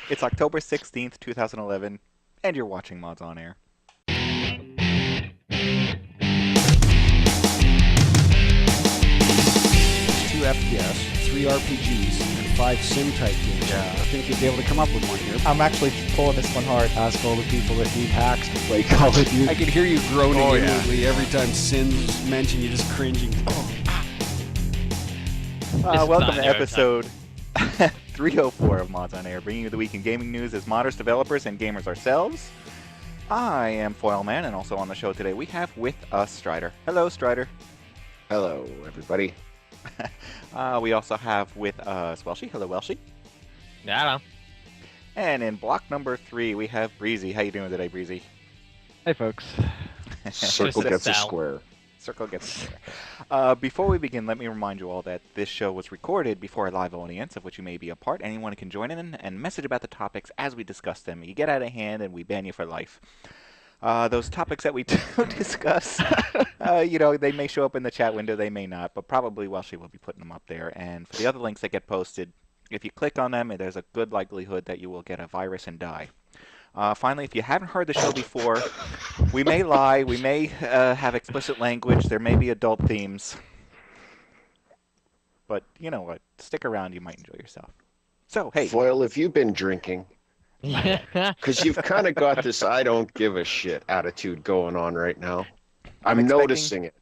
It's October 16th, 2011, and you're watching Mods on Air. 2 FPS, 3 RPGs, and 5 sim-type games. Yeah. I think you'd be able to come up with one here. I'm actually pulling this one hard. Ask all the people that need hacks to play Call of Duty. I can hear you groaning inwardly every time Sin's mentioned. You're just cringing. Welcome to episode 304 of Mods on Air, bringing you the week in gaming news as modders, developers, and gamers ourselves. I am foyleman, and also on the show today we have with us Stryder. Hello, Stryder. Hello, everybody. We also have with us Welshy. Hello, Welshy. Yeah. And in block number 3 we have Breesy. How you doing today, Breesy? Hey, folks. Circle gets a cell. square. Circle gets there. Before we begin, let me remind you all that this show was recorded before a live audience, of which you may be a part. Anyone can join in and message about the topics as we discuss them. You get out of hand and we ban you for life. Those topics that we do discuss, they may show up in the chat window, they may not, but probably Welshy will be putting them up there. And for the other links that get posted, if you click on them, there's a good likelihood that you will get a virus and die. Finally, if you haven't heard the show before, we may lie, we may have explicit language, there may be adult themes. But you know what? Stick around, you might enjoy yourself. So, hey. Foyle, have you been drinking? Yeah. Because you've kind of got this I don't give a shit attitude going on right now. I'm noticing it.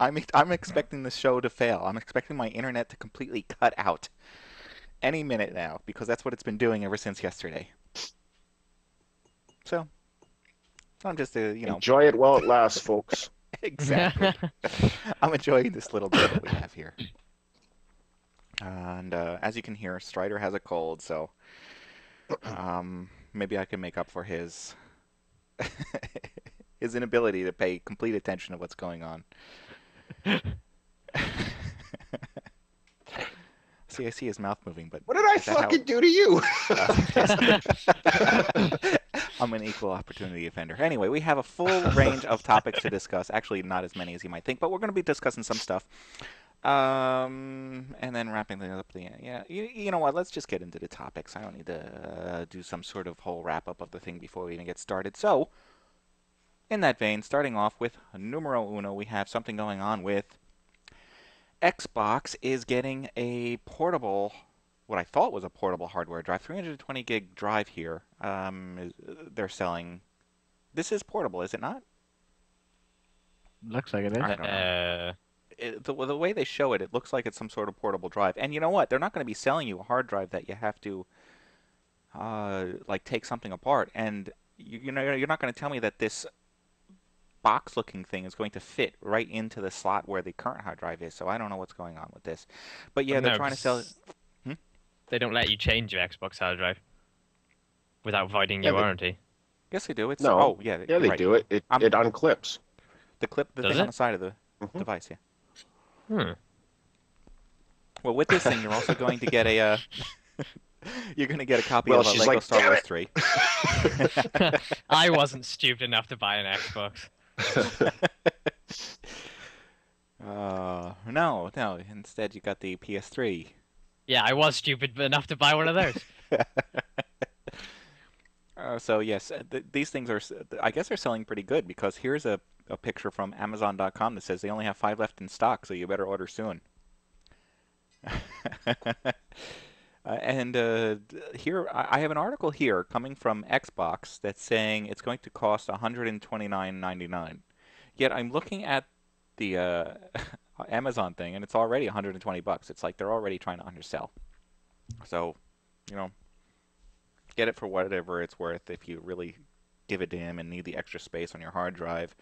I'm expecting the show to fail. I'm expecting my internet to completely cut out any minute now, because that's what it's been doing ever since yesterday. So, I'm just, Enjoy it while it lasts, folks. Exactly. I'm enjoying this little bit that we have here. And as you can hear, Stryder has a cold, so maybe I can make up for his his inability to pay complete attention to what's going on. See, I see his mouth moving, but What did I fucking do to you? I'm an equal opportunity offender. Anyway, we have a full range of topics to discuss. Actually, not as many as you might think, but we're going to be discussing some stuff. And then wrapping things up. You know what? Let's just get into the topics. I don't need to do some sort of whole wrap-up of the thing before we even get started. So, in that vein, starting off with numero uno, we have something going on with Xbox is getting a portable, what I thought was a portable hardware drive, 320 gig drive here. They're selling. This is portable, is it not? Looks like it is. I don't know. The way they show it, it looks like it's some sort of portable drive. And you know what? They're not going to be selling you a hard drive that you have to take something apart. And you're not going to tell me that this box-looking thing is going to fit right into the slot where the current hard drive is. So I don't know what's going on with this. But yeah, they're trying to sell it. They don't let you change your Xbox hard drive without voiding your warranty. Yes, they do. It's No. Oh, yeah. Yeah, they right. do it. It unclips. The Does thing it? on the side of the device, yeah. Hmm. Well, with this thing, you're also going to get a you're going to get a copy Well, of she's Lego like, Star "Damn Wars it!" 3. I wasn't stupid enough to buy an Xbox. No. Instead, you got the PS3. Yeah, I was stupid enough to buy one of those. So yes, these things are. I guess they're selling pretty good, because here's a picture from Amazon.com that says they only have 5 left in stock, so you better order soon. And here I have an article here coming from Xbox that's saying it's going to cost $129.99. Yet I'm looking at the Amazon thing, and it's already $120. It's like they're already trying to undersell. So, get it for whatever it's worth if you really give a damn and need the extra space on your hard drive.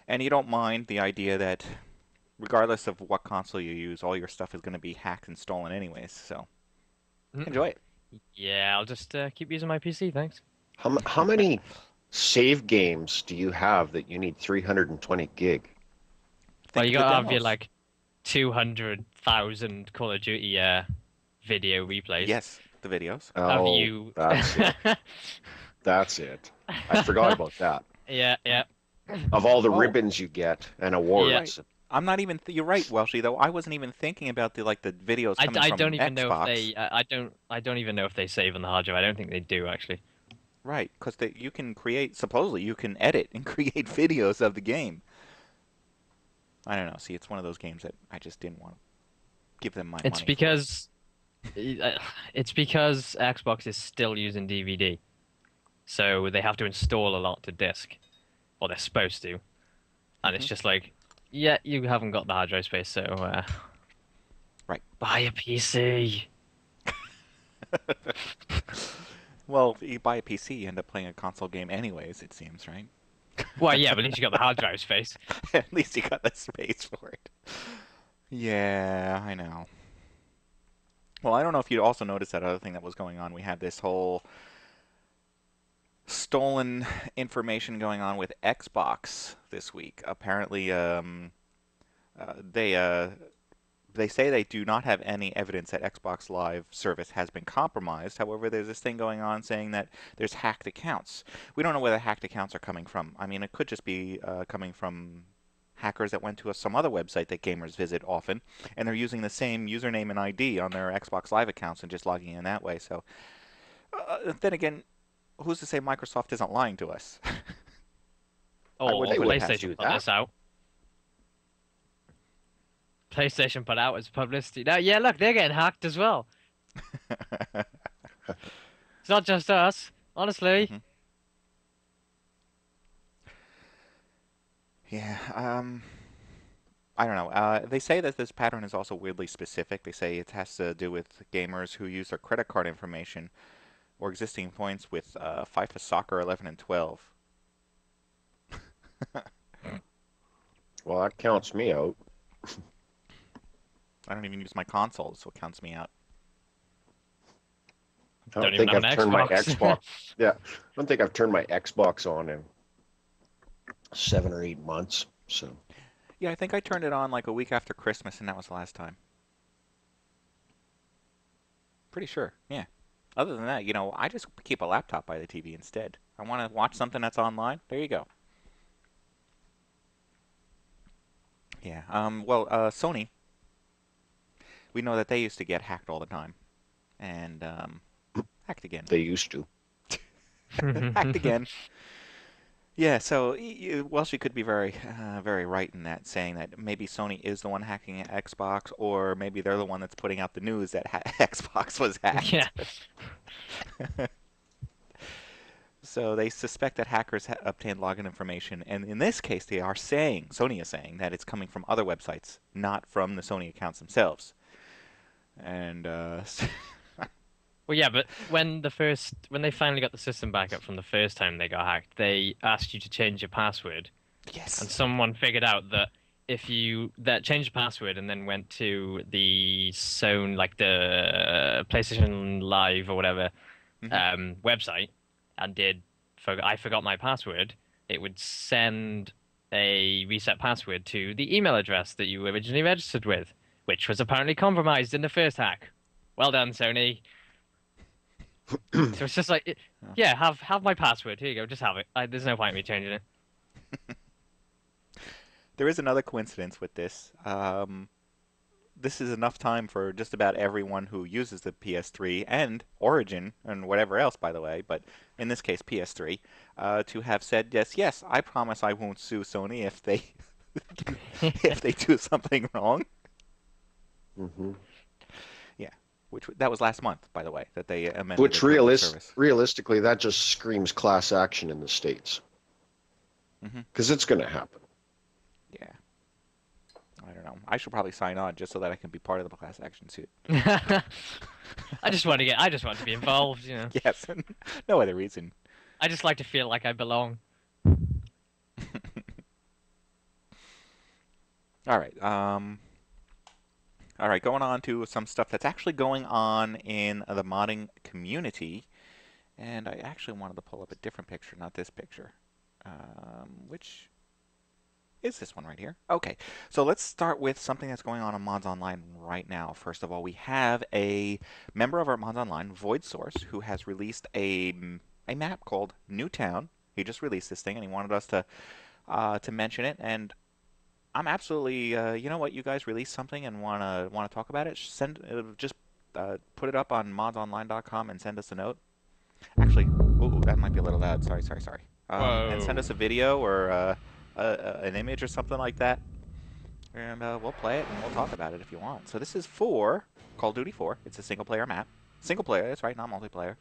And you don't mind the idea that regardless of what console you use, all your stuff is going to be hacked and stolen anyways. So, enjoy it. Yeah, I'll just keep using my PC, thanks. How many save games do you have that you need 320 gig? Well, you Think of the gotta have your demos. 200,000 Call of Duty video replays. Yes, the videos. Have Oh, you? that's it. That's it. I forgot about that. Yeah. Of all the Oh. ribbons you get and awards. I'm not even. You're right, Welshy. Though I wasn't even thinking about the videos coming I from don't even know if Xbox. they. I don't even know if they save on the hard drive. I don't think they do actually. Right, because you can create. Supposedly, you can edit and create videos of the game. I don't know. See, it's one of those games that I just didn't want to give them my It's money for. because it's because Xbox is still using DVD, so they have to install a lot to disk, or they're supposed to, and it's Hmm. just like, yeah, you haven't got the hard drive space, so Right. buy a PC. Well, you buy a PC, you end up playing a console game anyways. It seems, right? Well, yeah, but at least you got the hard drive space. At least you got the space for it. Yeah, I know. Well, I don't know if you also noticed that other thing that was going on. We had this whole stolen information going on with Xbox this week. Apparently, uh, they uh, they say they do not have any evidence that Xbox Live service has been compromised. However, there's this thing going on saying that there's hacked accounts. We don't know where the hacked accounts are coming from. I mean, it could just be coming from hackers that went to some other website that gamers visit often, and they're using the same username and ID on their Xbox Live accounts and just logging in that way. So, then again, who's to say Microsoft isn't lying to us? I Or wouldn't They put it would past PlayStation do put that. this out. PlayStation put out as publicity. Now, yeah, look, they're getting hacked as well. them. It's not just us, honestly. Mhm. Yeah. I don't know. They say that this pattern is also weirdly specific. They say it has to do with gamers who use their credit card information or existing points with FIFA Soccer 11 and 12. Well, that counts me out. I don't even use my console, so it counts me out. I Don't don't even think have I've an turned my Xbox. Xbox. Yeah, I don't think I've turned my Xbox on in 7 or 8 months. So Yeah, I think I turned it on like a week after Christmas, and that was the last time. Pretty sure. Yeah. Other than that, I just keep a laptop by the TV instead. I want to watch something that's online. There you go. Yeah. Well, Sony, we know that they used to get hacked all the time, and hacked again. they used to. Hacked again. Yeah, so well, she could be very, very right in that, saying that maybe Sony is the one hacking Xbox, or maybe they're the one that's putting out the news that Xbox was hacked. Yeah. So they suspect that hackers obtained login information, and in this case, Sony is saying that it's coming from other websites, not from the Sony accounts themselves. And Well, yeah, but when they finally got the system back up from the first time they got hacked, they asked you to change your password, and yes, someone figured out that if you changed the password and then went to the Sony, like the PlayStation Live or whatever hmm website, and I forgot my password, it would send a reset password to the email address that you originally registered with, which was apparently compromised in the first hack. Well done, Sony. So it's just like, Oh. yeah, have my password. Here you go, just have it. There's no point in me changing it. There is another coincidence with this. This is enough time for just about everyone who uses the PS3 and Origin and whatever else, by the way, but in this case PS3, to have said yes, yes, I promise I won't sue Sony if they if they do something wrong. Hmm. Yeah, that was last month, by the way, that they amended Which the terms of service. realistically, that just screams class action in the States. Hmm. Because it's going to happen. Yeah. I don't know. I should probably sign on just so that I can be part of the class action suit. I just want to be involved, you know. Yes, no other reason. I just like to feel like I belong. All right. All right. Going on to some stuff that's actually going on in the modding community, and I actually wanted to pull up a different picture, not this picture, which is this one right here. Okay, so let's start with something that's going on MODSonline right now. First of all, we have a member of our MODSonline, VoidSource, who has released a map called Newtown. He just released this thing, and he wanted us to mention it. And I'm absolutely. You know what? You guys release something and wanna talk about it? Send just put it up on MODSonline.com and send us a note. Actually, ooh, that might be a little loud. Sorry, sorry, sorry. And send Whoa. us a video or an image or something like that, and we'll play it and we'll talk about it if you want. So this is for Call of Duty 4. It's a single-player map. Single player, that's right, not multiplayer.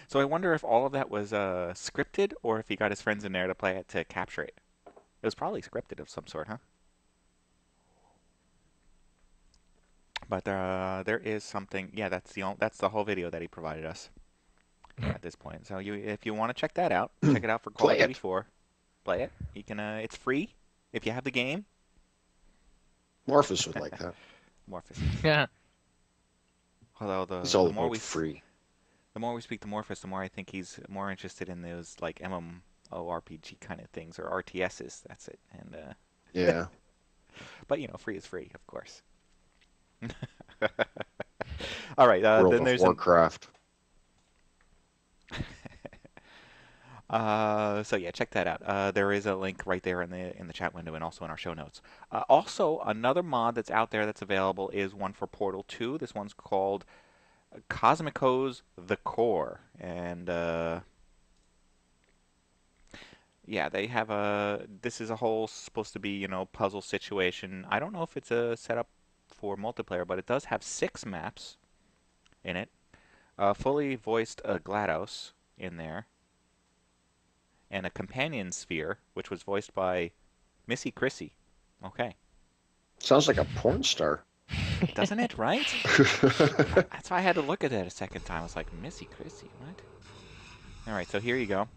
So I wonder if all of that was scripted or if he got his friends in there to play it to capture it. It was probably scripted of some sort, huh? But there is something. Yeah, that's the whole video that he provided us at this point. So if you want to check that out, check it out for Call of Play Duty it. 4. Play it. You can. It's free if you have the game. Morphus would like that. Morphus. Yeah. Although It's all the more about we free. the more we speak to Morphus, the more I think he's more interested in those like MMORPG kind of things or RTSs. That's it. And Yeah. but you know, free is free, of course. All right. World Then of there's Warcraft. so yeah, check that out. There is a link right there in the chat window and also in our show notes. Also, another mod that's out there that's available is one for Portal 2. This one's called Cosmico's The Core, and yeah, they have a. This is a whole supposed to be puzzle situation. I don't know if it's a setup for multiplayer, but it does have 6 maps in it. Fully voiced GLaDOS in there, and a companion sphere, which was voiced by Missy Chrissy. Okay. Sounds like a porn star. Doesn't it, right? That's why I had to look at it a second time. I was like, Missy Chrissy, what? All right, so here you go.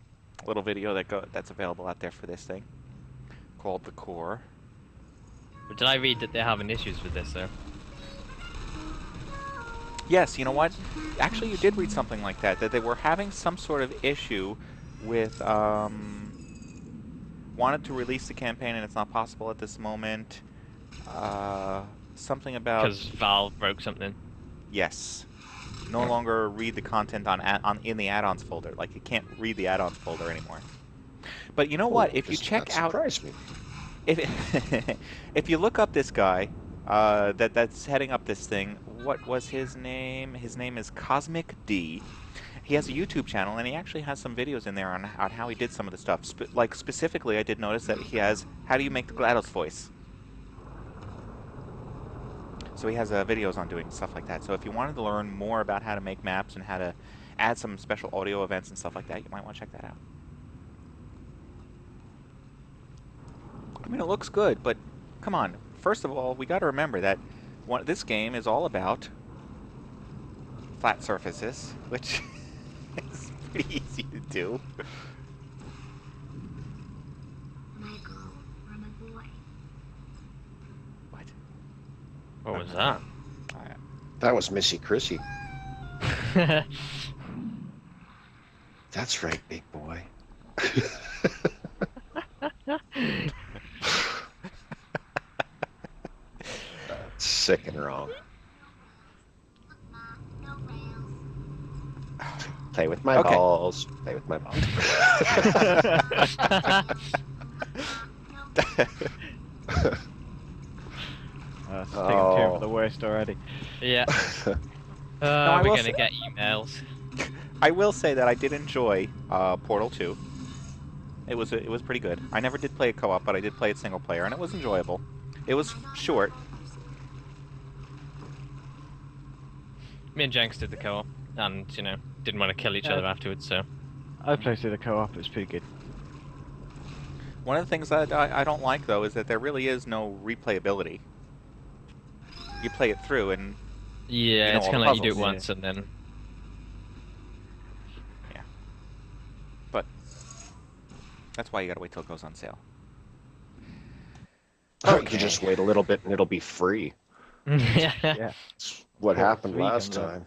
A little video that's available out there for this thing called The Core. But did I read that they're having issues with this, though? Yes, you know what? Actually, you did read something like that they were having some sort of issue with, wanted to release the campaign and it's not possible at this moment. Something about... Because Valve broke something. Yes. No longer read the content in the add-ons folder. Like, you can't read the add-ons folder anymore. But you know what? If you check out... Surprised me. If you look up this guy that's heading up this thing, what was his name? His name is Cosmic D. He has a YouTube channel, and he actually has some videos in there on how he did some of the stuff. Like, specifically, I did notice that he has, how do you make the GLaDOS voice? So he has videos on doing stuff like that. So if you wanted to learn more about how to make maps and how to add some special audio events and stuff like that, you might want to check that out. I mean, it looks good, but come on. First of all, we got to remember that this game is all about flat surfaces, which is pretty easy to do. Michael, I'm a boy. What? What was that? That was Missy Chrissy. That's right, big boy. Sick and wrong. No rails. Play with my Okay. balls. Play with my balls. It's taking two for the worst already. Yeah. I We're will gonna say- get emails. I will say that I did enjoy Portal 2. It was pretty good. I never did play it co-op, but I did play it single player, and it was enjoyable. It was short. Me and Jenks did the co-op, and didn't want to kill each Yeah. other afterwards. So I played through the co-op, it was pretty good. One of the things that I don't like, though, is that there really is no replayability. You play it through, and yeah, know it's all kind the of like you do it puzzles. once and then. but that's why you gotta wait till it goes on sale. Or you can just wait a little bit and it'll be free. Yeah. Yeah. It's what Portal happened 3 last comes out. time.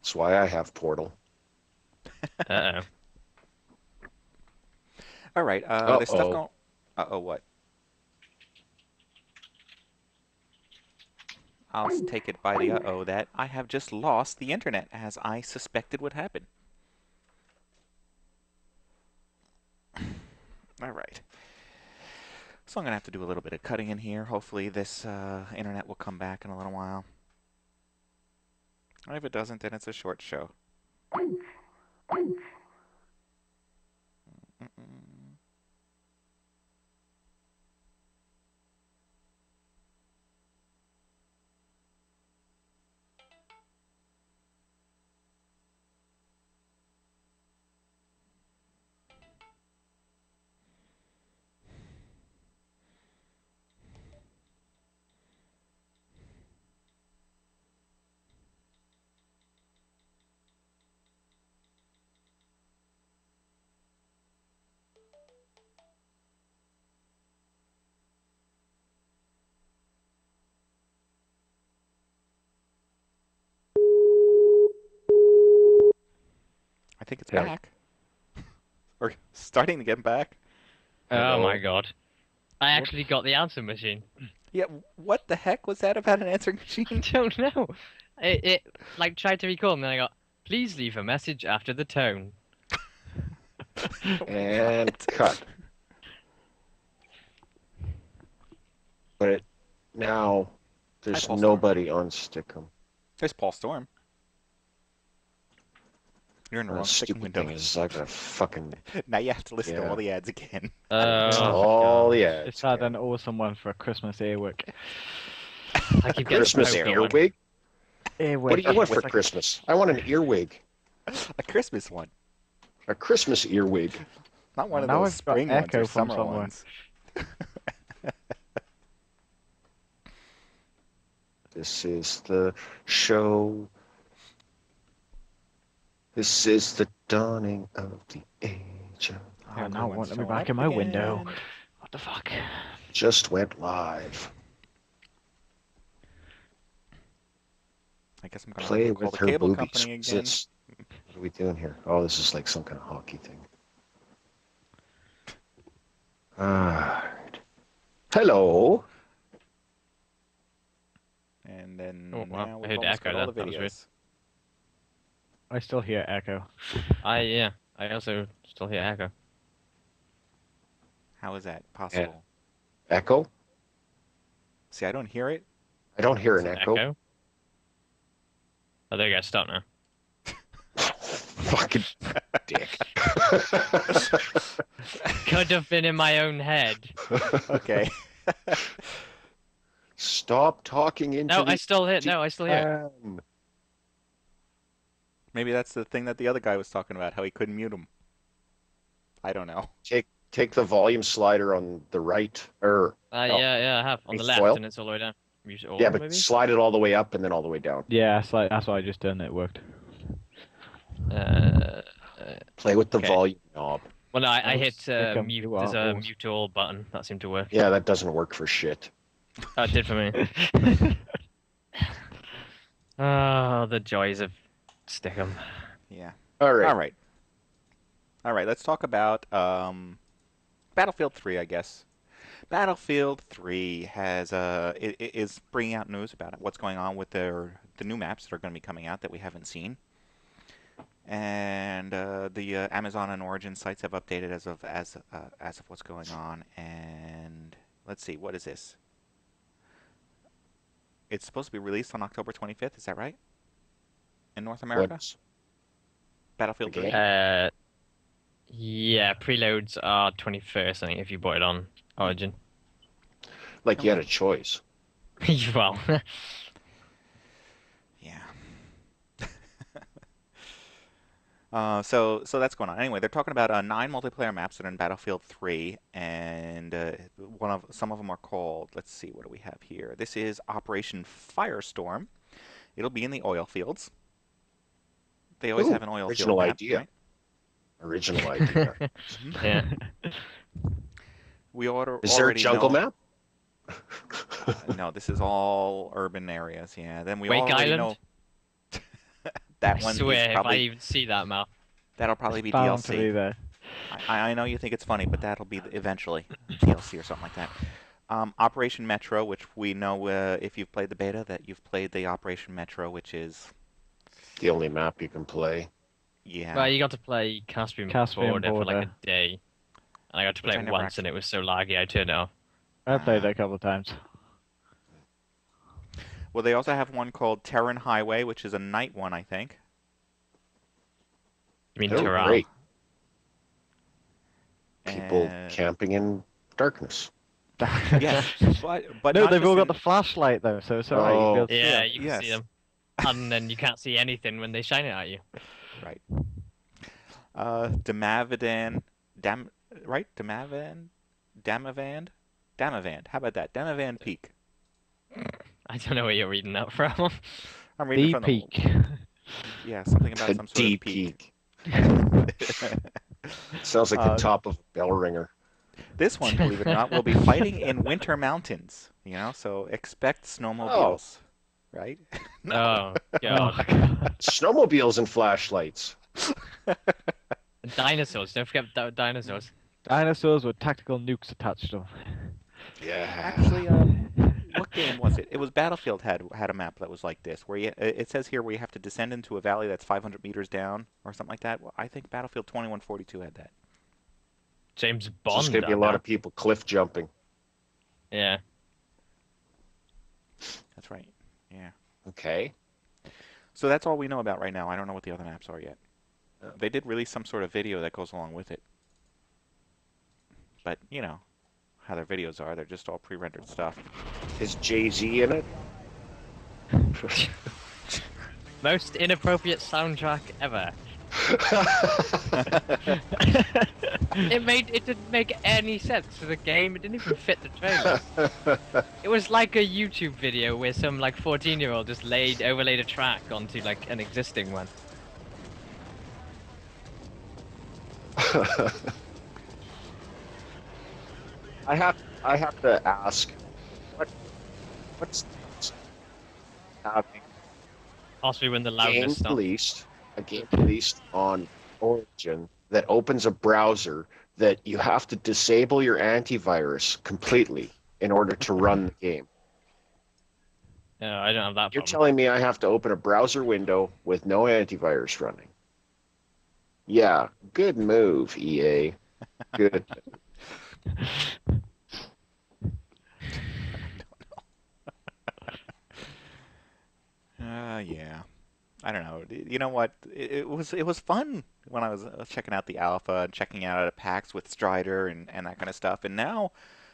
That's why I have Portal. Uh-oh. All right. There's stuff Uh-oh. going. Uh-oh, what? I'll take it by the uh-oh that I have just lost the internet, as I suspected would happen. All right. So I'm going to have to do a little bit of cutting in here. Hopefully this internet will come back in a little while. If it doesn't, then it's a short show. I think it's Yeah. back. Or starting to get back. Oh Hello. my god. I actually got the answer machine. Yeah, what the heck was that about an answering I machine? don't know. It like tried to recall and then I got, please leave a message after the tone. And cut. But now there's Paul Storm. nobody on Stickum. There's Paul Storm. You're in the wrong sticking Stupid window. thing is I gotta fucking Now you have to listen to Yeah. all the ads again. all the ads. It's had an awesome one for a Christmas earwig. I keep getting Christmas so bored. earwig? Earwig. What do you want for It's like- Christmas? I want an earwig. A Christmas one. A Christmas earwig. Not one of Now those I've got spring ones Echo or from summer somewhere. ones. This is the show. This is the dawning of the age. Oh, now it won't let me Showing back up in my window. again. What the fuck? Just went live. I guess I'm gonna Play have to call with the her cable boobies. company again. What are we doing here? Oh, this is like some kind of hockey thing. Alright. Hello. And then Oh, wow. now I we've heard almost echo got all the then. That was weird. videos. I still hear echo. I also still hear echo. How is that possible? Echo? See, I don't hear it. I don't hear an Is it echo. Oh, there you go. Stop now. Fucking dick. Could have been in my own head. Okay. Stop talking into No, the I still hear. No, I still hear. it. fan. Maybe that's the thing that the other guy was talking about, how he couldn't mute him. I don't know. Take the volume slider on the right, or no. Yeah, I have on the It's left, foil? and it's all the way down. Use it all, yeah, but maybe. slide it all the way up and then all the way down. Yeah, that's what I just done. It worked. Play with the Okay. volume knob. Well, no, I hit Stick 'em. mute. You are There's a awesome. mute all button that seemed to work. Yeah, that doesn't work for shit. Oh, it did for me. Oh, the joys of Stickum. Yeah. All right. All right. All right. Let's talk about Battlefield 3, I guess. Battlefield 3 has is bringing out news about what's going on with the new maps that are going to be coming out that we haven't seen. And the Amazon and Origin sites have updated as of what's going on. And let's see, what is this? It's supposed to be released on October 25th. Is that right? In North America, What's- Battlefield the 3. game? Yeah, preloads are 21st, I think, if you bought it on Origin. Like you had a choice. Well, Yeah. So that's going on. Anyway, they're talking about 9 multiplayer maps that are in Battlefield 3, and some of them are called. Let's see, what do we have here? This is Operation Firestorm. It'll be in the oil fields. They always Ooh, have an oil original field map, idea. right? Original idea. yeah. We oughta Is there a already jungle know- map? No, this is all urban areas. Yeah. Then we Wake already Island? know that I one swear, is if I probably even see that map. that'll probably be Bound to be DLC. there. I know you think it's funny, but that'll be eventually DLC or something like that. Operation Metro, which we know if you've played the beta that you've played the Operation Metro, which is The only map you can play. yeah. Well, you got to play Caspian Border for like Border. a day. And I got to play Which I it never once, and it was so laggy I turned it off. I played it a couple of times. Well, they also have one called Terran Highway, which is a night one, I think. You mean They're Terral? great. People And- camping in darkness. Yes, but no, not they've just all got in- the flashlight though, so it's alright. Oh. Yeah, you can Yes. see them. And then you can't see anything when they shine it at you. Right. Damavand. Right? Damavand? How about that? Damavand Peak. I don't know where you're reading that from. I'm reading The from peak. Yeah, something about The some sort D of peak. Sounds like the top of a bell ringer. This one, believe it or not, will be fighting in winter mountains. You know, so expect snowmobiles. Right? Oh, Oh, God. God. Snowmobiles and flashlights. Dinosaurs. Don't forget dinosaurs. Dinosaurs with tactical nukes attached to them. Yeah. Actually, what game was it? It was Battlefield had a map that was like this, where it says here where you have to descend into a valley that's 500 meters down or something like that. Well, I think Battlefield 2142 had that. James There's Bond. going to be a lot of people cliff jumping. Yeah. That's right. Yeah. Okay. So that's all we know about right now. I don't know what the other maps are yet. They did release some sort of video that goes along with it. But, you know, how their videos are. They're just all pre-rendered stuff. Is Jay-Z in it? Most inappropriate soundtrack ever. It didn't make any sense to the game. It didn't even fit the trailer. It was like a YouTube video where some like 14-year-old just overlaid a track onto like an existing one. I have to ask, what's having Possibly when the a game loudness stopped. released on Origin that opens a browser that you have to disable your antivirus completely in order to run the game. No, I don't have that You're problem. telling me I have to open a browser window with no antivirus running? Yeah, good move, EA. Good. Yeah. I don't know. You know what? It was fun when I was checking out the alpha and checking out at PAX with Stryder and that kind of stuff. And now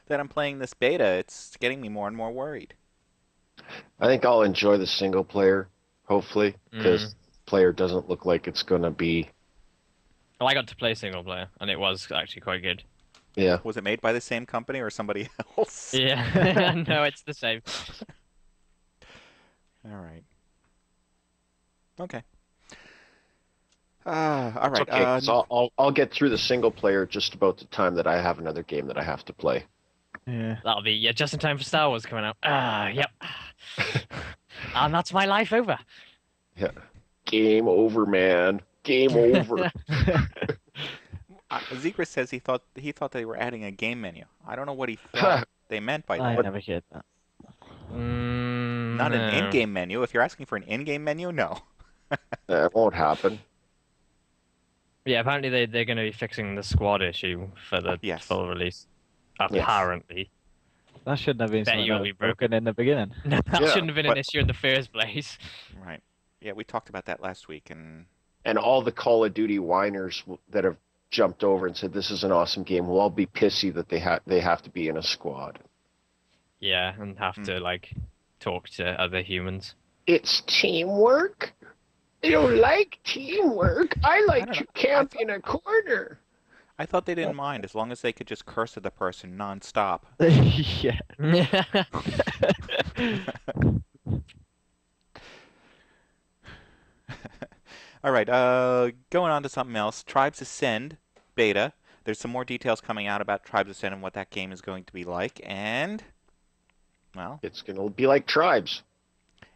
that I'm playing this beta, it's getting me more and more worried. I think I'll enjoy the single player, hopefully, because player doesn't look like it's going to be... Well, I got to play single player, and it was actually quite good. Yeah. Was it made by the same company or somebody else? Yeah, no, it's the same. All right. Okay. All right. Okay, so I'll get through the single player just about the time that I have another game that I have to play. Yeah. That'll be just in time for Star Wars coming out. Yep. And that's my life over. Yeah. Game over, man. Game over. Zegris says he thought they were adding a game menu. I don't know what he thought they meant by I that. never heard that. Not an in-game menu. If you're asking for an in-game menu, no. That won't happen. Yeah, apparently they're going to be fixing the squad issue for the full release. Apparently. That shouldn't have been Bet something you'll that be was broken in the beginning. No, that shouldn't have been an issue in the first place. Right. Yeah, we talked about that last week, and all the Call of Duty whiners that have jumped over and said this is an awesome game will all be pissy that they have to be in a squad. Yeah, and have to like talk to other humans. It's teamwork. I don't like teamwork. I like to camp in a corner. I thought they didn't mind as long as they could just curse at the person nonstop. Yeah. All right, going on to something else. Tribes Ascend beta. There's some more details coming out about Tribes Ascend and what that game is going to be like, and well, it's going to be like Tribes.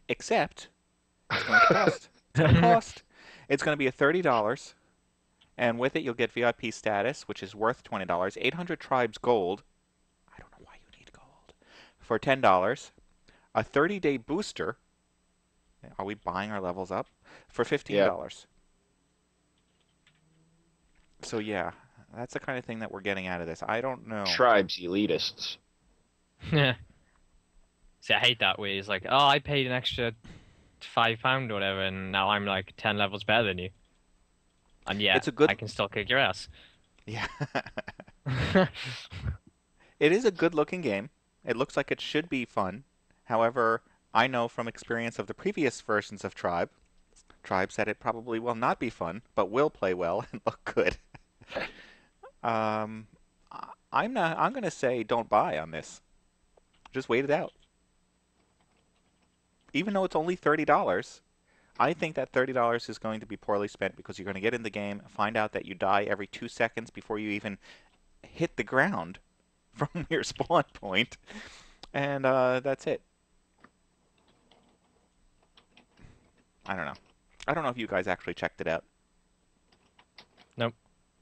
Except it's going to cost. It's going to cost. It's going to be $30, And with it, you'll get VIP status, which is worth $20, 800 tribes gold. I don't know why you need gold. For $10, a 30-day booster. Are we buying our levels up? For $15. So yeah, that's the kind of thing that we're getting out of this. I don't know. Tribes, elitists. Yeah. See, I hate that way. It's like, oh, I paid an extra £5 or whatever, and now I'm like 10 levels better than you. And yeah, I can still kick your ass. Yeah. It is a good-looking game. It looks like it should be fun. However, I know from experience of the previous versions of Tribe said it probably will not be fun, but will play well and look good. I'm going to say don't buy on this. Just wait it out. Even though it's only $30, I think that $30 is going to be poorly spent because you're going to get in the game, find out that you die every 2 seconds before you even hit the ground from your spawn point, and that's it. I don't know. I don't know if you guys actually checked it out. Nope.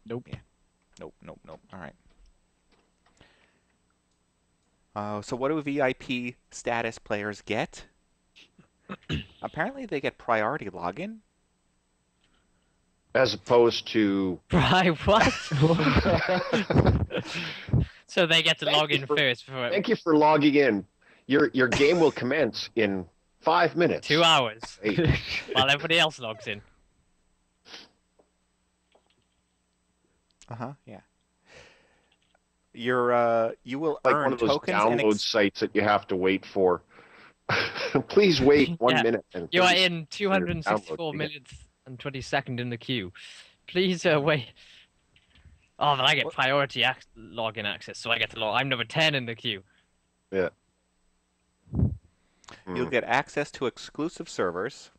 Yeah. Nope. All right. So what do VIP status players get? Apparently they get priority login. As opposed to... Right, what? So they get to log in first. Thank you for logging in. Your game will commence in 5 minutes. 2 hours. While everybody else logs in. Yeah. You will like earn one of those tokens download sites that you have to wait for. Please wait 1 minute. And you are in 264 millionth and 22nd in the queue. Please wait. Oh, but I get priority login access, so I get to log. I'm number 10 in the queue. Yeah. You'll get access to exclusive servers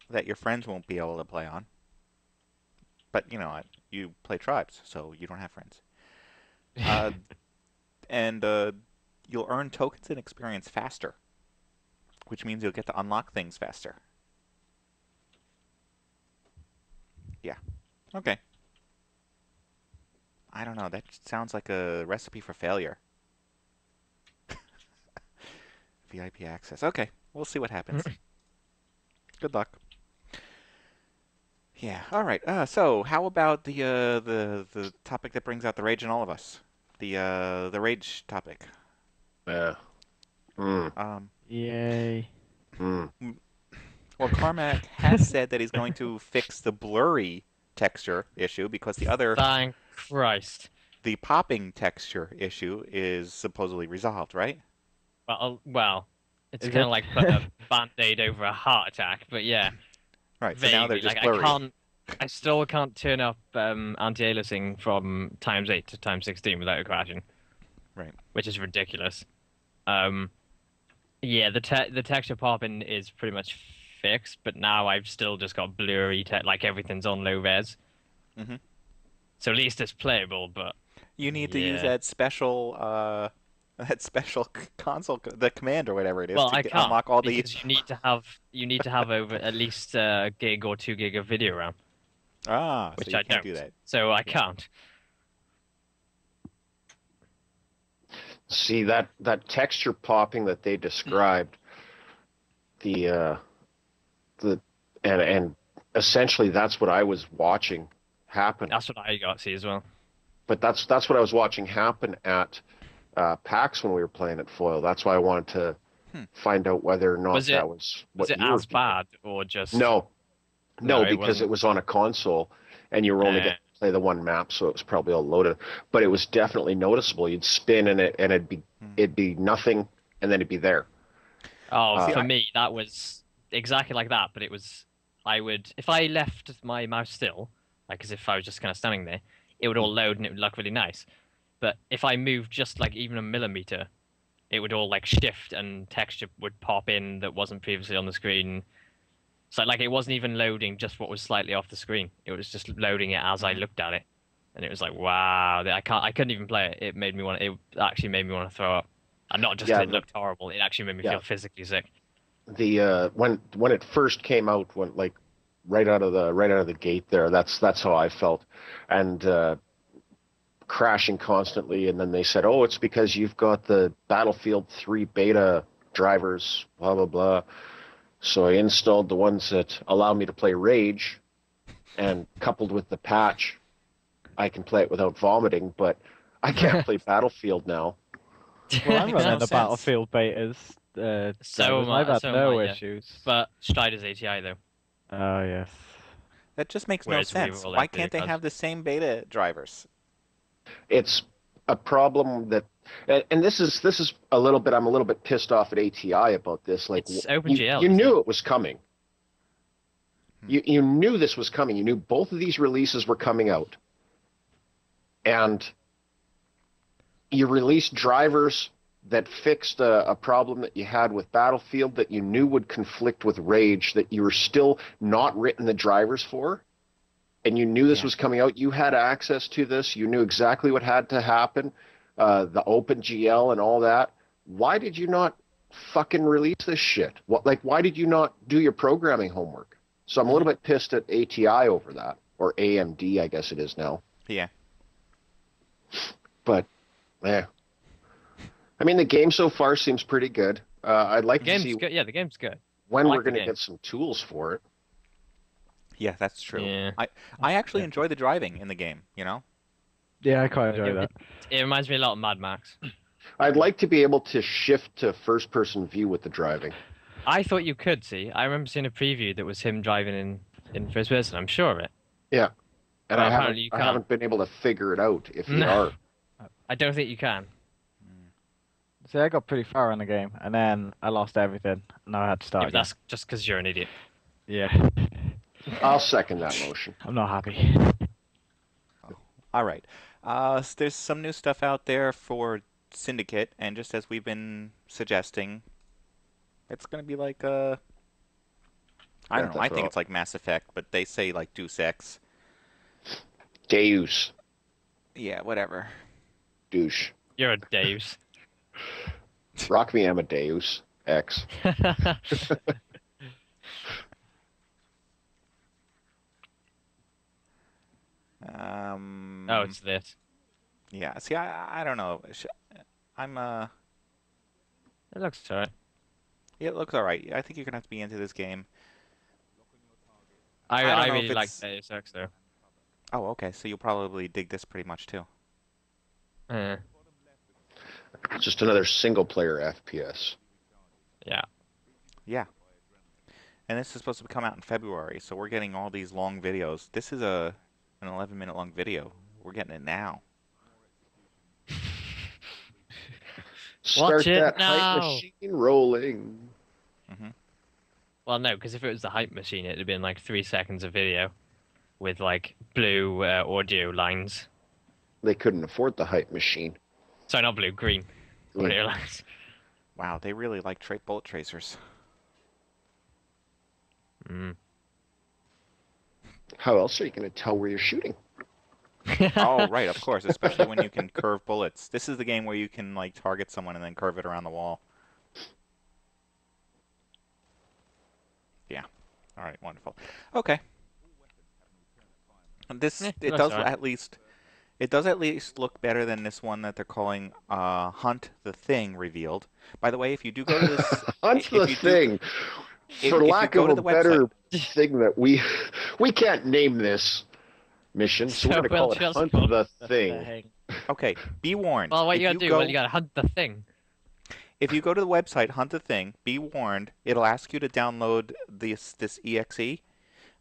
that your friends won't be able to play on. But you know what? You play Tribes, so you don't have friends. And you'll earn tokens and experience faster, which means you'll get to unlock things faster. Yeah. Okay. I don't know. That sounds like a recipe for failure. VIP access. Okay. We'll see what happens. Good luck. Yeah. All right. So how about the topic that brings out the rage in all of us? The rage topic. Yeah. Yay. Well, Carmack has said that he's going to fix the blurry texture issue because the other... Thank Christ. The popping texture issue is supposedly resolved, right? Well, it's kind of like put a band-aid over a heart attack, but yeah. Right, so now they're just blurry. I still can't turn up anti-aliasing from ×8 to ×16 without it crashing. Right. Which is ridiculous. Yeah, the texture popping is pretty much fixed, but now I've still just got blurry, like everything's on low res. Mm-hmm. So at least it's playable, but you need to use that special console, the command or whatever it is, to unlock all the. You need to have over at least a gig or 2 gig of video RAM. Which so I can't do that. So I can't. See that texture popping that they described, and essentially that's what I was watching happen. That's what I got to see as well. But that's what I was watching happen at PAX when we were playing at Foil. That's why I wanted to find out whether or not that was what was it as bad or just no, because it was on a console and you were only getting to play the one map, so it was probably all loaded. But it was definitely noticeable. You'd spin in it and it'd be nothing, and then it'd be there. Oh, for me that was exactly like that. But it was if I left my mouse still, like as if I was just kind of standing there, it would all load and it would look really nice. But if I moved just like even a millimeter, it would all like shift and texture would pop in that wasn't previously on the screen. So like it wasn't even loading just what was slightly off the screen. It was just loading it as I looked at it, and it was like, wow, I couldn't even play it. It actually made me want to throw up, and not just 'cause it looked horrible. It actually made me feel physically sick. The when it first came out, when like right out of the gate there. That's how I felt, and crashing constantly. And then they said, "Oh, it's because you've got the Battlefield 3 beta drivers." Blah blah blah. So I installed the ones that allow me to play Rage, and coupled with the patch, I can play it without vomiting. But I can't play Battlefield now. Well, I'm Makes running no the sense. Battlefield betas. So am I've I- had so am no I, yeah. issues. But Stryder's ATI though. Oh, yes. That just makes no Whereas we sense. will Why like can't they because- have the same beta drivers? It's a problem that, and this is a little bit. I'm a little bit pissed off at ATI about this. Like, It's OpenGL, you isn't knew it? it was coming. You knew this was coming. You knew both of these releases were coming out, and you released drivers that fixed a problem that you had with Battlefield that you knew would conflict with Rage, that you were still not written the drivers for, and you knew this was coming out. You had access to this. You knew exactly what had to happen, the OpenGL and all that. Why did you not fucking release this shit? Why did you not do your programming homework? So I'm a little bit pissed at ATI over that, or AMD, I guess it is now. Yeah. But, yeah. I mean, the game so far seems pretty good. I'd like The to game's see good. Yeah, the game's good. when I like we're the going to game. get some tools for it. Yeah, that's true. Yeah. I actually enjoy the driving in the game, you know? Yeah, I quite enjoy that. It reminds me a lot of Mad Max. I'd like to be able to shift to first-person view with the driving. I thought you could see. I remember seeing a preview that was him driving in first person. I'm sure of it. Yeah. And Well, I apparently you can't. haven't been able to figure it out if you No. are. I don't think you can. See, I got pretty far in the game, and then I lost everything. Now I had to Yeah, start but again. that's just because you're an idiot. Yeah. I'll second that motion. I'm not happy. All right. There's some new stuff out there for Syndicate, and just as we've been suggesting, it's going to be like I don't know. I think it's like Mass Effect, but they say like Deus Ex. Deus. Yeah, whatever. Douche. You're a Deus. Rock me Amadeus. X. Oh, it's this. Yeah. See, I don't know. I'm It looks alright. Yeah, it looks all right. I think you're gonna have to be into this game. I don't know really if like it's- Deus Ex though. Oh, okay. So you'll probably dig this pretty much too. Yeah. Just another single-player FPS. Yeah. Yeah. And this is supposed to come out in February, so we're getting all these long videos. This is an 11-minute long video. We're getting it now. Start it that now. hype machine rolling. Well, no, because if it was the hype machine, it'd have been like 3 seconds of video with like blue audio lines. They couldn't afford the hype machine. Sorry, not blue, green audio lines. Wow, they really like bullet tracers. Mm. How else are you going to tell where you're shooting? Oh, right, of course, especially when you can curve bullets. This is the game where you can like target someone and then curve it around the wall. Yeah. All right, wonderful. Okay. This Yeah, it that's does all right. at least look better than this one that they're calling Hunt the Thing revealed. By the way, if you do go to this Hunt if the you do- thing. if For you lack go of to a the better website- thing that we can't name this mission, so we're So going to call we'll it just Hunt call the Thing. Okay, be warned. Well, what If you gotta do? go- Well, you gotta hunt the thing. If you go to the website Hunt the Thing, be warned, it'll ask you to download this exe,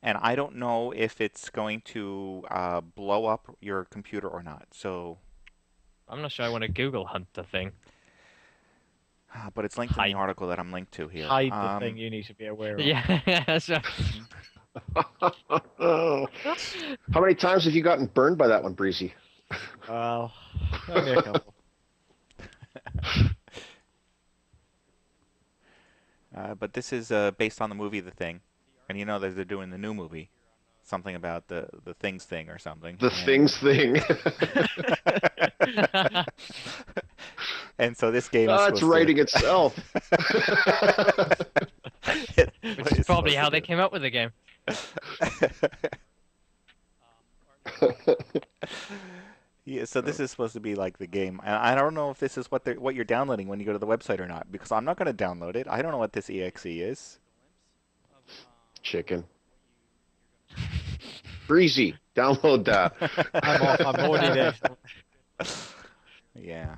and I don't know if it's going to blow up your computer or not. So, I'm not sure I want to Google hunt the thing. but it's linked in Hide. the article that I'm linked to here. Hide the thing you need to be aware of. Yeah, that's right. How many times have you gotten burned by that one, Breesy? Well, only a couple. But this is based on the movie The Thing, and you know that they're doing the new movie, something about the Things thing or something. The and, Things thing. And so this game is It's supposed writing itself. Which is probably how they came up with the game. Yeah, so this is supposed to be like the game. And I don't know if this is what you're downloading when you go to the website or not, because I'm not going to download it. I don't know what this exe is. Chicken. Breesy, download that. I'm off. I'm already there. Yeah.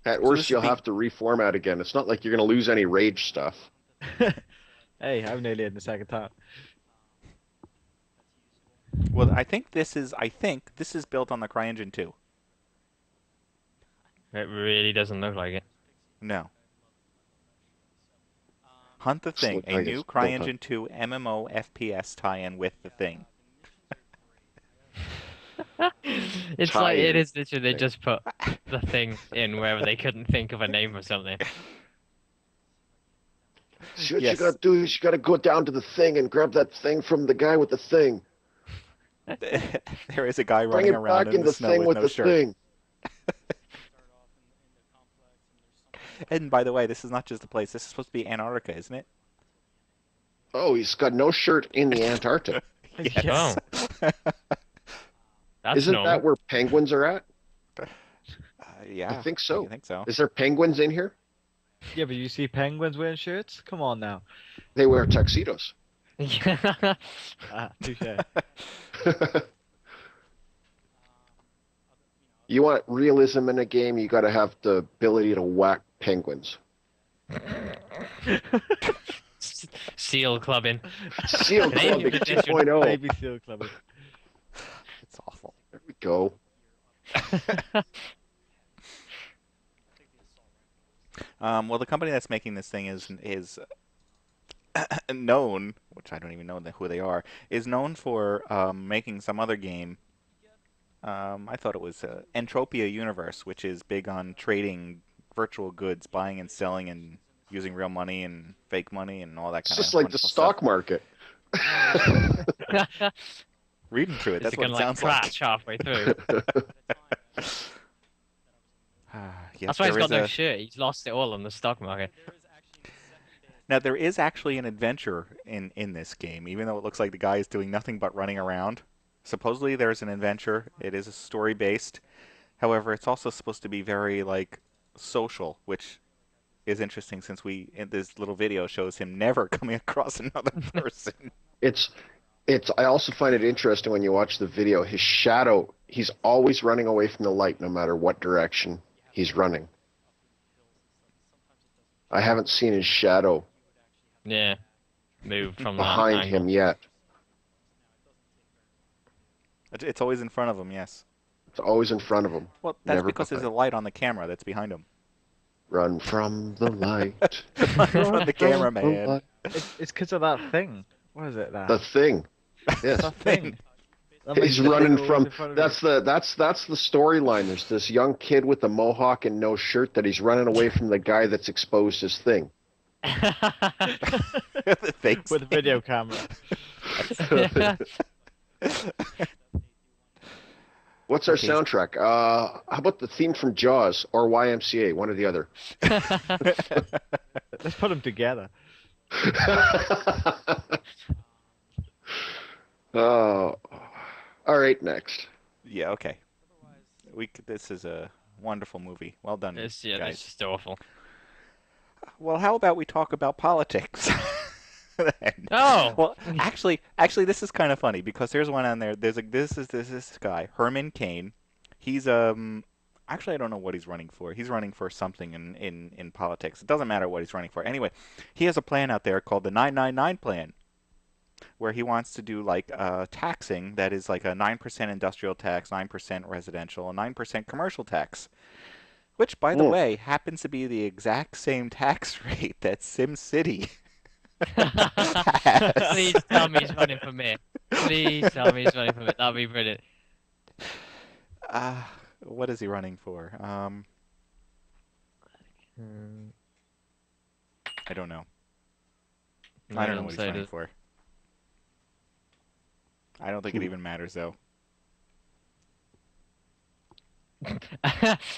At So worst, this you'll is the- have to reformat again. It's not like you're going to lose any rage stuff. Hey, I'm nearly in the second time. Well, I think this is built on the CryEngine 2. It really doesn't look like it. No. Hunt the Thing, Looks a like new it's built on- CryEngine 2 MMO FPS tie-in with the Thing. It's like Tie-in it is literally they thing. just put the thing in wherever they couldn't think of a name or something. See, what Yes. you got to do is you got to go down to the thing and grab that thing from the guy with the thing. There is a guy Bring running it around back in in the the snow thing with with no the shirt. thing. And by the way, this is not just a place. This is supposed to be Antarctica, isn't it? Oh, he's got no shirt in the Antarctic. Yes. That's Isn't normal. that where penguins are at? Yeah. I think so. I think so. Is there penguins in here? Yeah, but you see penguins wearing shirts? Come on now. They wear tuxedos. Touche. You want realism in a game, you got to have the ability to whack penguins. Seal clubbing. Seal Canadian Clubbing edition. 2.0. Baby seal clubbing. It's awful. There we go. Well, the company that's making this thing is known, which I don't even know who they are, is known for making some other game. I thought it was Entropia Universe, which is big on trading virtual goods, buying and selling, and using real money and fake money and all that It's kind of just like the stock market. Reading through it, Is that's it what gonna it like sounds like. crash halfway through? Yes, That's why he's there got is no a- shirt. He's lost it all on the stock market. Now, there is actually an adventure in this game, even though it looks like the guy is doing nothing but running around. Supposedly, there's an adventure. It is story-based. However, it's also supposed to be very, like, social, which is interesting since in this little video shows him never coming across another person. I also find it interesting when you watch the video, his shadow, he's always running away from the light no matter what direction he's running. I haven't seen his shadow Yeah. Move from behind that him angle. yet. It's always in front of him, yes. It's always in front of him. Well, that's Never because there's a behind. light on the camera that's behind him. Run from the light. From the cameraman. It's because of that thing. What is it? That The thing. Yes. that thing. That He's makes the running thing from. always in front of you. That's the storyline. There's this young kid with a mohawk and no shirt that he's running away from the guy that's exposed his thing. The things. With a video camera. What's our Okay. soundtrack? How about the theme from Jaws or YMCA? One or the other. Let's put them together. Oh, all right. Next. Yeah, okay. This is a wonderful movie. Well done, It's guys. just awful. Well, how about we talk about politics? Then. Oh. Well, actually, this is kind of funny because there's one on there. There's this guy, Herman Cain. He's actually I don't know what he's running for. He's running for something in politics. It doesn't matter what he's running for. Anyway, he has a plan out there called the 999 plan, where he wants to do like taxing that is like a 9% industrial tax, 9% residential, and 9% commercial tax. Which, by the way, happens to be the exact same tax rate that SimCity has. Please tell me he's running for mayor. Please tell me he's running for mayor. That'd be brilliant. What is he running for? I don't know. I don't know what he's running for. I don't think it even matters, though.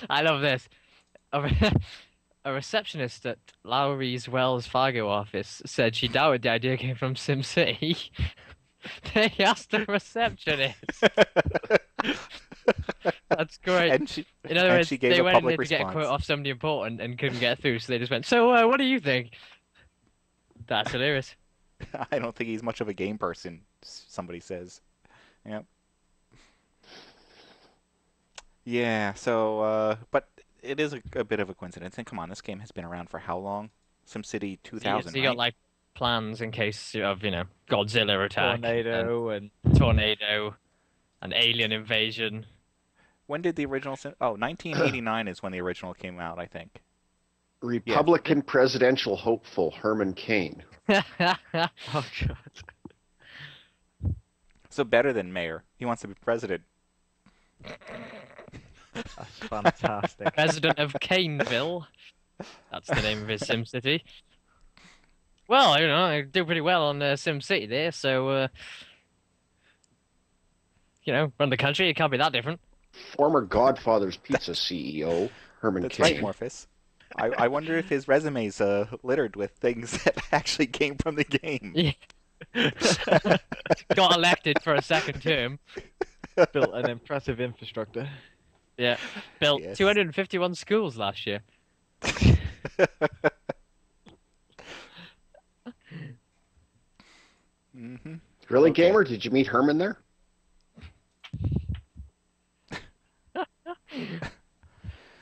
I love this. a receptionist at Lowry's Wells Fargo office said she doubted the idea came from SimCity. They asked the receptionist. That's great. In other words, she gave they a went in public there to get a response. quote off somebody important and couldn't get through, so they just went, so what do you think? That's hilarious. I don't think he's much of a game person, somebody says. Yep. Yeah, so, but it is a bit of a coincidence. And come on, this game has been around for how long? SimCity 2000, So you right? got, like, plans in case of, Godzilla attack. Tornado and alien invasion. When did the original Oh, 1989 is when the original came out, I think. Republican presidential hopeful Herman Cain. Oh god. So better than mayor. He wants to be president. That's fantastic. President of Cainville. That's the name of his SimCity. Well, I do pretty well on SimCity there, so, run the country, it can't be that different. Former Godfather's Pizza CEO, Herman That's Cain. right, Morphus. I wonder if his resume's littered with things that actually came from the game. Yeah. Got elected for a second term. Built an impressive infrastructure. Yeah. Built Yes. 251 schools last year. Mm-hmm. Really, Okay. Gamer? Did you meet Herman there?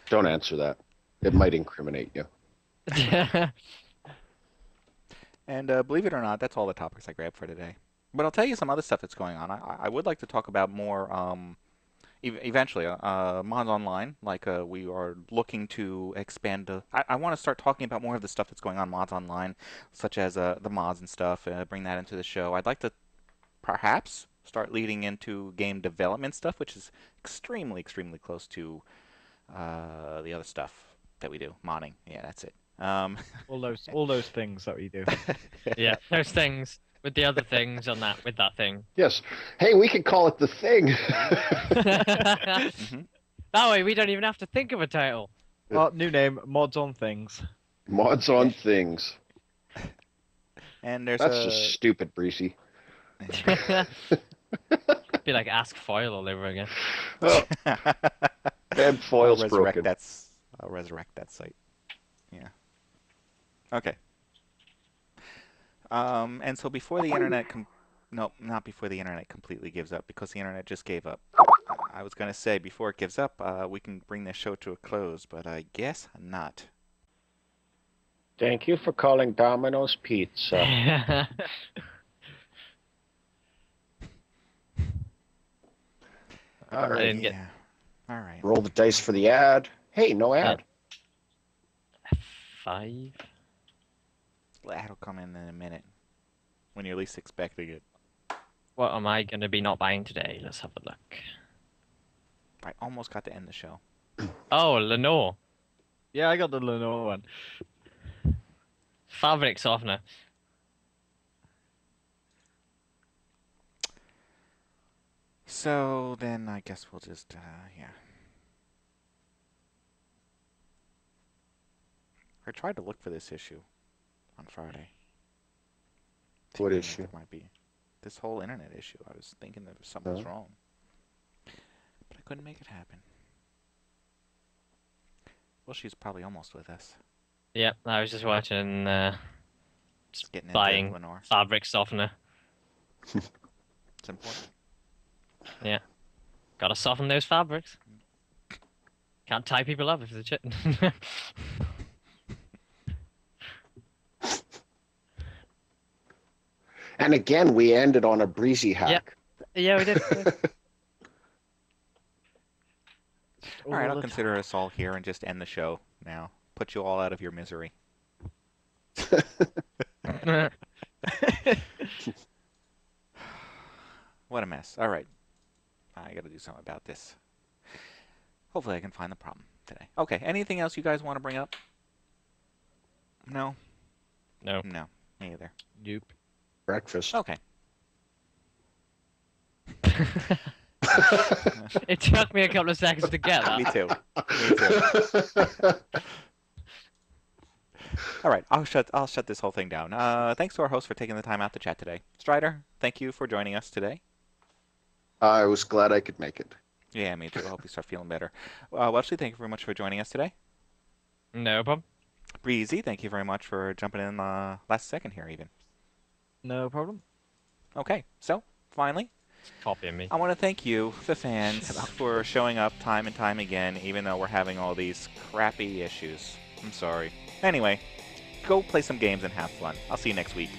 Don't answer that. It might incriminate you. And believe it or not, that's all the topics I grabbed for today. But I'll tell you some other stuff that's going on. I would like to talk about more eventually. MODSonline, like we are looking to expand. I want to start talking about more of the stuff that's going on MODSonline, such as the mods and stuff. Bring that into the show. I'd like to perhaps start leading into game development stuff, which is extremely, extremely close to the other stuff that we do. Modding. Yeah, that's it. All those things that we do. Yeah, those things with the other things on that, with that thing. Yes. Hey, we could call it the thing. Mm-hmm. That way we don't even have to think of a title. Oh, new name, Mods on Things. Mods on things. And there's That's just stupid, Breesy. Be like Ask Foil all over again. Oh, and foil's broken. I'll resurrect that site. Yeah. Okay. And so before the internet no, not before the internet completely gives up, because the internet just gave up. I was going to say before it gives up, we can bring this show to a close, but I guess not. Thank you for calling Domino's Pizza. All right. didn't get- Yeah. All right. Roll the dice for the ad. Hey, no ad. 5. That'll come in a minute, when you're least expecting it. What am I going to be not buying today? Let's have a look. I almost got to end the show. Oh, Lenore. Yeah, I got the Lenore one. Fabric softener. So then I guess we'll just, yeah. I tried to look for this issue on Friday. What Thinking issue? It might be this whole internet issue. I was thinking that something was wrong, but I couldn't make it happen. Well, she's probably almost with us. Yep, I was just watching Just getting into buying Lenore. fabric softener. It's important. Yeah. Gotta soften those fabrics. Can't tie people up if they're chitting. And again, we ended on a Breesy hack. Yeah, we did. All right, I'll consider us all here and just end the show now. Put you all out of your misery. What a mess. All right. I got to do something about this. Hopefully I can find the problem today. Okay, anything else you guys want to bring up? No? No. No, me either. Nope. Breakfast. Okay. It took me a couple of seconds to get that. Me too. Me too. All right, I'll shut this whole thing down. Thanks to our host for taking the time out to chat today. Stryder, thank you for joining us today. I was glad I could make it. Yeah, me too. I hope you start feeling better. Welshy, thank you very much for joining us today. No problem. Breesy, thank you very much for jumping in last second here even. No problem. Okay, so finally, Copying me. I want to thank you, the fans, for showing up time and time again, even though we're having all these crappy issues. I'm sorry. Anyway, go play some games and have fun. I'll see you next week.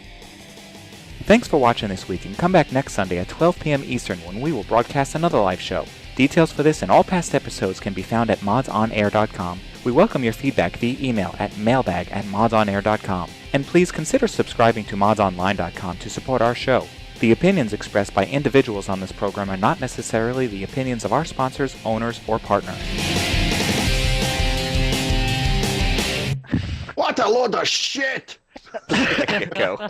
Thanks for watching this week, and come back next Sunday at 12 p.m. Eastern when we will broadcast another live show. Details for this and all past episodes can be found at MODSonair.com. We welcome your feedback via email at mailbag@modsonair.com. And please consider subscribing to MODSonline.com to support our show. The opinions expressed by individuals on this program are not necessarily the opinions of our sponsors, owners, or partners. What a load of shit! There you go.